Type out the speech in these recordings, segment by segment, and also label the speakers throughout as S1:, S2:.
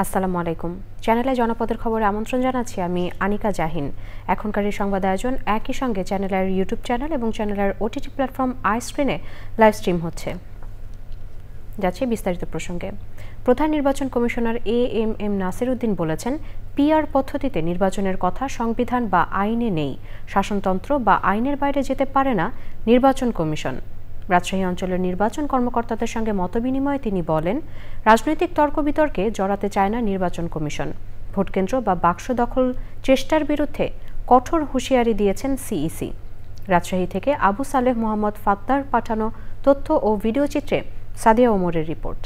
S1: আসসালামু আলাইকুম। চ্যানেলে জনপদের খবরে আমন্ত্রণ জানাচ্ছি আমি আনিকা জাহিন। এখনকার এই সংবাদ আয়োজন একই সঙ্গে চ্যানেলের ইউটিউব চ্যানেল এবং চ্যানেলের ওটিটি প্ল্যাটফর্ম আইস্ক্রিনে লাইভ স্ট্রিম হচ্ছে। যাচ্ছে বিস্তারিত প্রসঙ্গে। প্রধান নির্বাচন কমিশনার এএমএম নাসির উদ্দিন বলেছেন, পিআর পদ্ধতিতে নির্বাচনের কথা সংবিধান বা আইনে নেই। শাসনতন্ত্র বা আইনের বাইরে যেতে পারে না নির্বাচন কমিশন। রাজশাহী অঞ্চলের নির্বাচন কর্মকর্তাদের সঙ্গে মতবিনিময়ে তিনি বলেন, রাজনৈতিক তর্ক বিতর্কে জড়াতে চায় না নির্বাচন কমিশন। ভোটকেন্দ্র বা বাক্স দখল চেষ্টার বিরুদ্ধে কঠোর হুঁশিয়ারি দিয়েছেন সিইসি। রাজশাহী থেকে আবু সালেহ মোহাম্মদ ফাত্তার পাঠানো তথ্য ও ভিডিওচিত্রে সাদিয়া ওমরের রিপোর্ট।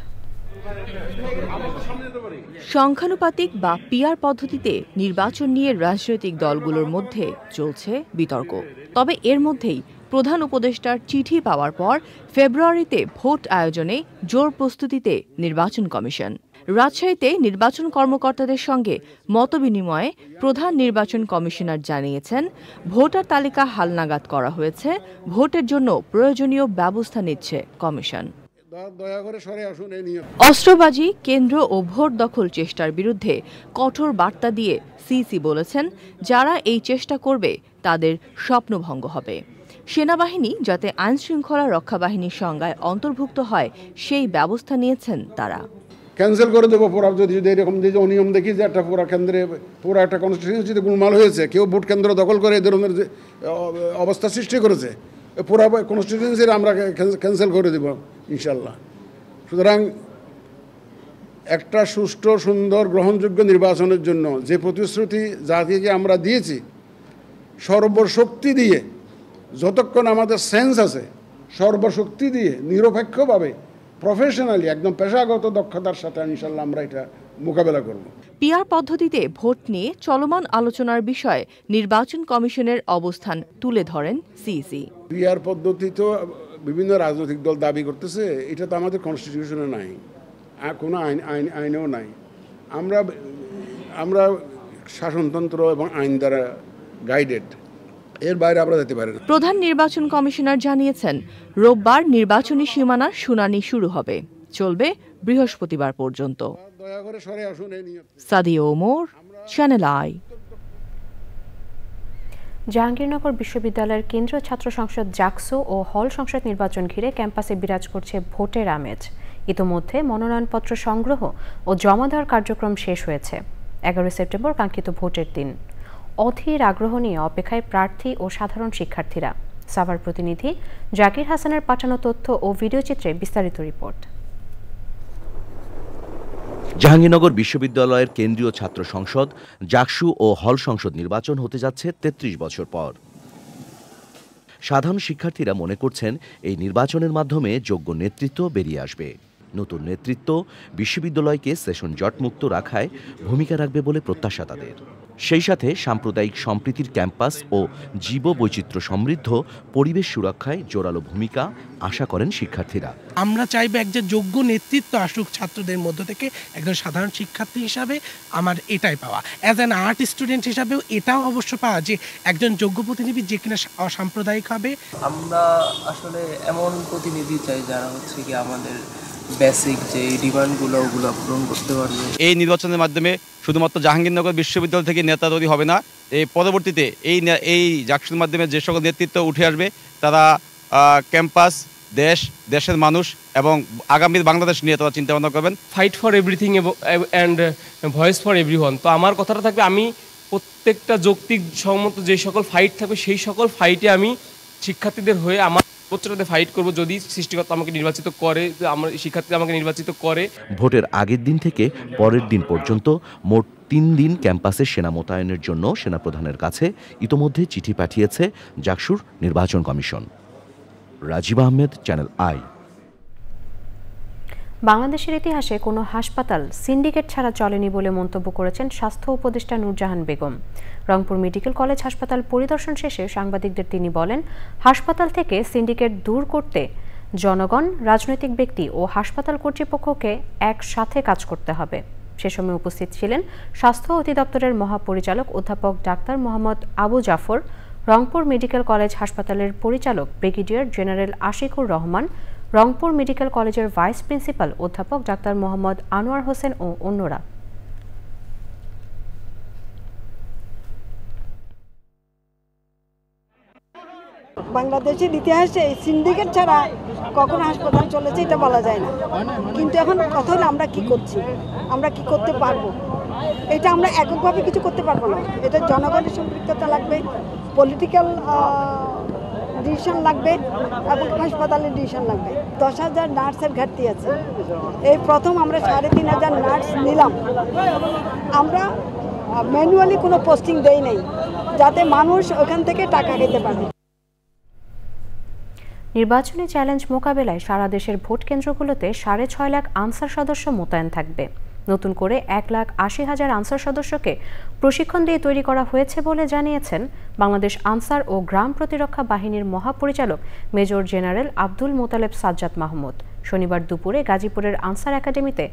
S2: সংখ্যানুপাতিক বা পিআর পদ্ধতিতে নির্বাচন নিয়ে রাজনৈতিক দলগুলোর মধ্যে চলছে বিতর্ক। তবে এর মধ্যেই প্রধান উপদেষ্টার চিঠি পাওয়ার পর ফেব্রুয়ারিতে ভোট আয়োজনে জোর প্রস্তুতিতে নির্বাচন কমিশন। রাজশাহীতে নির্বাচন কর্মকর্তাদের সঙ্গে মতবিনিময়ে প্রধান নির্বাচন কমিশনার জানিয়েছেন, ভোটার তালিকা হালনাগাদ করা হয়েছে, ভোটের জন্য প্রয়োজনীয় ব্যবস্থা নিচ্ছে কমিশন। অস্ত্রবাজি, কেন্দ্র ও ভোট দখল চেষ্টার বিরুদ্ধে কঠোর বার্তা দিয়ে সিইসি বলেছেন, যারা এই চেষ্টা করবে তাদের স্বপ্নভঙ্গ হবে। সেনাবাহিনী যাতে আইনশৃঙ্খলা রক্ষা বাহিনীর সংজ্ঞায় অন্তর্ভুক্ত হয় সেই ব্যবস্থা নিয়েছেন তারা।
S3: ক্যান্সেল করে দেবো পুরা, যদি এরকম যে অনিয়ম দেখি যে একটা পুরা কেন্দ্রে পুরো একটা কনস্টিটিউয়েন্সিতে গোলমাল হয়েছে, কেউ ভোট কেন্দ্র দখল করে এ ধরনের যে অবস্থা সৃষ্টি করেছে, পুরা কনস্টিটিউয়েন্সির আমরা ক্যান্সেল করে দেব ইনশাল্লাহ। সুতরাং একটা সুষ্ঠু, সুন্দর, গ্রহণযোগ্য নির্বাচনের জন্য যে প্রতিশ্রুতি জাতিকে আমরা দিয়েছি, সর্বশক্তি দিয়ে, যতক্ষণ আমাদের সেন্স আছে, সর্বশক্তি দিয়ে নিরপেক্ষভাবে প্রফেশনালি একদম পেশাগত দক্ষতার সাথে ইনশাল্লাহ আমরা এটা মোকাবেলা করব।
S2: পিআর পদ্ধতিতে ভোট নিয়ে চলমান আলোচনার বিষয়ে নির্বাচন কমিশনের অবস্থান তুলে ধরেন সিইসি।
S3: পিআর পদ্ধতি তো বিভিন্ন রাজনৈতিক দল দাবি করতেছে, এটা তো আমাদের কনস্টিটিউশনে নাই, কোনো আইনেও নাই। আমরা শাসনতন্ত্র এবং আইন দ্বারা গাইডেড, এর বাইরে আমরা যেতে পারি না।
S2: প্রধান নির্বাচন কমিশনার জানিয়েছেন, রোববার নির্বাচনী সীমানার শুনানি শুরু হবে, চলবে বৃহস্পতিবার পর্যন্ত। Sadia Omar, channel I.
S1: জাহাঙ্গীরনগর বিশ্ববিদ্যালয়ের কেন্দ্রীয় ছাত্র সংসদ জাকসু ও হল সংসদ নির্বাচন ঘিরে ক্যাম্পাসে বিরাজ করছে ভোটের আমেজ। ইতোমধ্যে মনোনয়নপত্র সংগ্রহ ও জমা দেওয়ার কার্যক্রম শেষ হয়েছে। 11 সেপ্টেম্বর কাঙ্ক্ষিত ভোটের দিন। অধীর আগ্রহ নিয়ে অপেক্ষায় প্রার্থী ও সাধারণ শিক্ষার্থীরা। সাভার প্রতিনিধি জাকির হাসানের পাঠানো তথ্য ও ভিডিওচিত্রে বিস্তারিত রিপোর্ট।
S4: জাহাঙ্গীরনগর বিশ্ববিদ্যালয়ের কেন্দ্রীয় ছাত্র সংসদ জাকসু ও হল সংসদ নির্বাচন হতে যাচ্ছে 33 বছর পর। সাধারণ শিক্ষার্থীরা মনে করছেন, এই নির্বাচনের মাধ্যমে যোগ্য নেতৃত্ব বেরিয়ে আসবে। নতুন নেতৃত্ব বিশ্ববিদ্যালয়কে সেশন জটমুক্ত রাখায় ভূমিকা রাখবে বলে প্রত্যাশা তাদের। সেই সাথে সাম্প্রদায়িক সম্প্রীতির ক্যাম্পাস ও জীববৈচিত্র্য সমৃদ্ধ পরিবেশ সুরক্ষায় জোরালো ভূমিকা আশা করেন শিক্ষার্থীরা।
S5: আমরা চাইবো একজন যোগ্য নেতৃত্ব আসুক ছাত্রদের মধ্য থেকে। একজন সাধারণ শিক্ষার্থী হিসাবে আমার এটাই পাওয়া, অ্যাজ অ্যান আর্ট স্টুডেন্ট হিসাবেও এটাও অবশ্য পাওয়া যে একজন যোগ্য প্রতিনিধি যে কিনা অসাম্প্রদায়িক হবে।
S6: আমরা আসলে এমন প্রতিনিধি চাই যারা হচ্ছে কি আমাদের বেসিক যে ডিমান্ডগুলো ওগুলো পূরণ করতে পারবে।
S7: এই নির্বাচনের মাধ্যমে শুধুমাত্র জাহাঙ্গীরনগর বিশ্ববিদ্যালয় থেকে নেতা তৈরি হবে না, এই পরবর্তীতে এই জাকসুর মাধ্যমে যে সকল নেতৃত্ব উঠে আসবে তারা ক্যাম্পাস, দেশের মানুষ এবং আগামীর বাংলাদেশ নিয়ে তারা চিন্তা ভাবনা করবেন।
S8: Fight for everything and voice for everyone. তো আমার কথাটা থাকবে, আমি প্রত্যেকটা যৌক্তিক সম্মত যে সকল ফাইট থাকবে সেই সকল ফাইটে আমি শিক্ষার্থীদের হয়ে আমার প্রত্যেকটাতে ফাইট করব। যদি সৃষ্টিকর্তা আমাকে নির্বাচিত করে, আমার শিক্ষার্থীরা আমাকে নির্বাচিত করে।
S4: ভোটের আগের দিন থেকে পরের দিন পর্যন্ত মোট 3 দিন ক্যাম্পাসে সেনা মোতায়েনের জন্য সেনাপ্রধানের কাছে ইতোমধ্যে চিঠি পাঠিয়েছে জাকসুর নির্বাচন কমিশন। Rajib Ahmed, channel I.
S1: বাংলাদেশের ইতিহাসে কোনো হাসপাতাল সিন্ডিকেট ছাড়া চলেনি বলে মন্তব্য করেছেন স্বাস্থ্য উপদেষ্টা নূরজাহান বেগম। রংপুর মেডিকেল কলেজ হাসপাতাল পরিদর্শন শেষে সাংবাদিকদের তিনি বলেন, হাসপাতাল থেকে সিন্ডিকেট দূর করতে জনগণ, রাজনৈতিক ব্যক্তি ও হাসপাতাল কর্তৃপক্ষকে একসাথে কাজ করতে হবে। সে সময় উপস্থিত ছিলেন স্বাস্থ্য অধিদপ্তরের মহাপরিচালক অধ্যাপক doctor Mohammad Abu Jafar, Rangpur medical college হাসপাতালের পরিচালক brigadier general Ashikur Rahman, Rangpur medical কলেজের ভাইস প্রিন্সিপাল অধ্যাপক ডাক্তার মোহাম্মদ আনোয়ার হোসেন ও অন্যরা।
S9: বাংলাদেশের ইতিহাসে এই সিন্ডিকেট ছাড়া কখনো হাসপাতাল চলেছে এটা বলা যায় না। কিন্তু এখন কথা হলো আমরা কি করছি, আমরা কি করতে পারবো। এটা আমরা এককভাবে কিছু করতে পারবো না, এটা জনগণের সম্পৃক্ততা লাগবে, পলিটিক্যাল ডিসিশন লাগবে এবং হাসপাতালের ডিসিশন লাগবে। 10,000 নার্সের ঘাটতি আছে। এই প্রথম আমরা 3,500 নার্স নিলাম। আমরা ম্যানুয়ালি কোনো পোস্টিং দেই নাই যাতে মানুষ ওখান থেকে টাকা খেতে পারে।
S1: নির্বাচনী চ্যালেঞ্জ মোকাবেলায় সারা দেশের ভোট কেন্দ্রগুলোতে 6.5 লাখ আনসার সদস্য মোতায়েন থাকবে। নতুন করে 1,80,000 আনসার সদস্যকে প্রশিক্ষণ দিয়ে তৈরি করা হয়েছে বলে জানিয়েছেন বাংলাদেশ আনসার ও গ্রাম প্রতিরক্ষা বাহিনীর মহাপরিচালক মেজর জেনারেল আব্দুল মোতালেব সাজ্জাদ মাহমুদ। শনিবার দুপুরে গাজীপুরের আনসার একাডেমিতে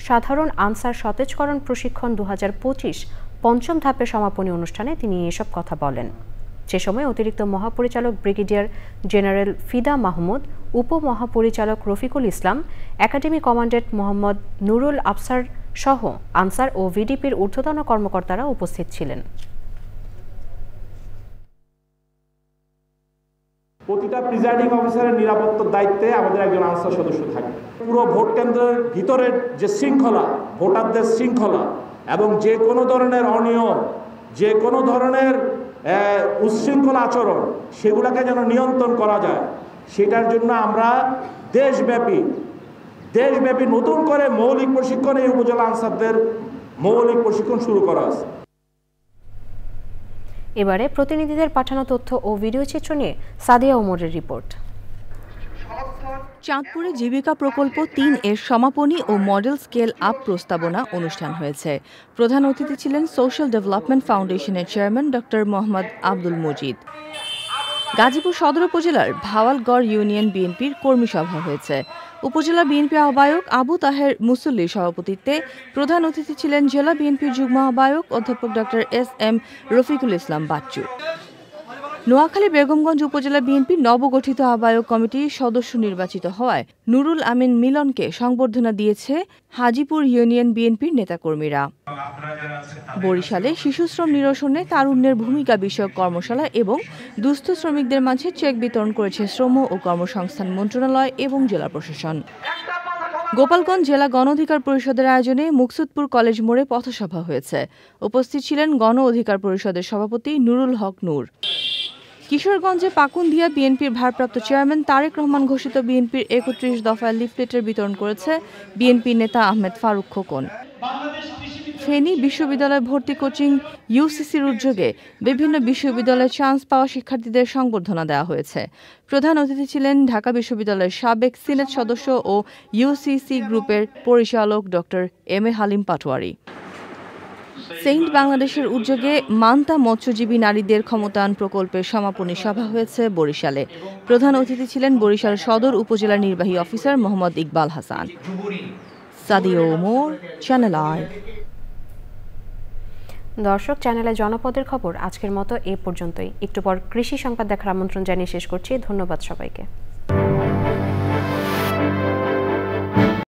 S1: সাধারণ আনসার সতেজকরণ প্রশিক্ষণ 2025 পঞ্চম ধাপের সমাপনী অনুষ্ঠানে তিনি এসব কথা বলেন। সে সময় অতিরিক্ত মহাপরিচালক ব্রিগেডিয়ার জেনারেল ফিদা মাহমুদ, উপমহাপরিচালক রফিকুল ইসলাম, একাডেমি কমান্ডেন্ট মোহাম্মদ নুরুল আফসার সহ আনসার ও ভিডিপির ঊর্ধ্বতন কর্মকর্তারা উপস্থিত ছিলেন।
S10: প্রতিটা প্রিজাইডিং অফিসারের নিরাপত্তার দায়িত্বে আমাদের একজন আনসার সদস্য থাকে। পুরো ভোট কেন্দ্রের ভিতরের যে শৃঙ্খলা, ভোটারদের শৃঙ্খলা এবং যে কোনো ধরনের অনিয়ম, যে কোনো ধরনের উচ্ছৃঙ্খল আচরণ, সেগুলোকে যেন নিয়ন্ত্রণ করা যায়, সেটার জন্য আমরা দেশব্যাপী নতুন করে মৌলিক প্রশিক্ষণ, এই উপজেলা আনসারদের মৌলিক প্রশিক্ষণ শুরু করা আছে।
S1: এবারে প্রতিনিধিদের পাঠানো তথ্য ও ভিডিও চিত্র নিয়ে সাদিয়া ওমরের রিপোর্ট।
S2: চাঁদপুরে জীবিকা প্রকল্প 3 এর সমাপনী ও মডেল স্কেল আপ প্রস্তাবনা অনুষ্ঠান হয়েছে। প্রধান অতিথি ছিলেন সোশ্যাল ডেভেলপমেন্ট ফাউন্ডেশনের চেয়ারম্যান ডক্টর মোহাম্মদ আব্দুল মজিদ। গাজীপুর সদর উপজেলার ভাওয়ালগড় ইউনিয়ন বিএনপির কর্মী সভা হয়েছে। উপজেলা বিএনপি আহ্বায়ক আবু তাহের মুসল্লির সভাপতিত্বে প্রধান অতিথি ছিলেন জেলা বিএনপির যুগ্ম আহ্বায়ক অধ্যাপক ডক্টর এস.এম. রফিকুল ইসলাম বাচ্চু। নোয়াখালী বেগমগঞ্জ উপজেলা বিএনপির নবগঠিত আহ্বায়ক কমিটির সদস্য নির্বাচিত হওয়ায় নুরুল আমিন মিলনকে সংবর্ধনা দিয়েছে হাজীপুর ইউনিয়ন বিএনপির নেতাকর্মীরা। বরিশালে শিশুশ্রম নিরসনে তারুণ্যের ভূমিকা বিষয়ক কর্মশালা এবং দুস্থ শ্রমিকদের মাঝে চেক বিতরণ করেছে শ্রম ও কর্মসংস্থান মন্ত্রণালয় এবং জেলা প্রশাসন। গোপালগঞ্জ জেলা গণ অধিকার পরিষদের আয়োজনে মুকসুদপুর কলেজ মোড়ে পথসভা হয়েছে। উপস্থিত ছিলেন গণ অধিকার পরিষদের সভাপতি নুরুল হক নূর। কিশোরগঞ্জে পাকুন্দিয়া বিএনপির ভারপ্রাপ্ত চেয়ারম্যান তারেক রহমান ঘোষিত বিএনপির 31 দফায় লিফলেটের বিতরণ করেছে বিএনপি নেতা আহমেদ ফারুক খোকন। ফেনী বিশ্ববিদ্যালয় ভর্তি কোচিং ইউসিসির উদ্যোগে বিভিন্ন বিশ্ববিদ্যালয়ে চান্স পাওয়া শিক্ষার্থীদের সংবর্ধনা দেওয়া হয়েছে। প্রধান অতিথি ছিলেন ঢাকা বিশ্ববিদ্যালয়ের সাবেক সিনেট সদস্য ও ইউসিসি গ্রুপের পরিচালক ডক্টর এম.এ. হালিম পাটোয়ারি। সেন্ট বাংলাদেশের উদ্যোগে মান্তা মৎস্যজীবী নারীদের ক্ষমতায়ন প্রকল্পের সমাপনী সভা হয়েছে বরিশালে। প্রধান অতিথি ছিলেন বরিশাল সদর উপজেলা নির্বাহী officer Mohammad Iqbal Hasan. Sadia Omar, channel I.
S1: দর্শক, চ্যানেলে জনপদের খবর আজকের মতো এ পর্যন্তই। একটু পর কৃষি সংবাদ দেখার আমন্ত্রণ জানিয়ে শেষ করছি। ধন্যবাদ সবাইকে।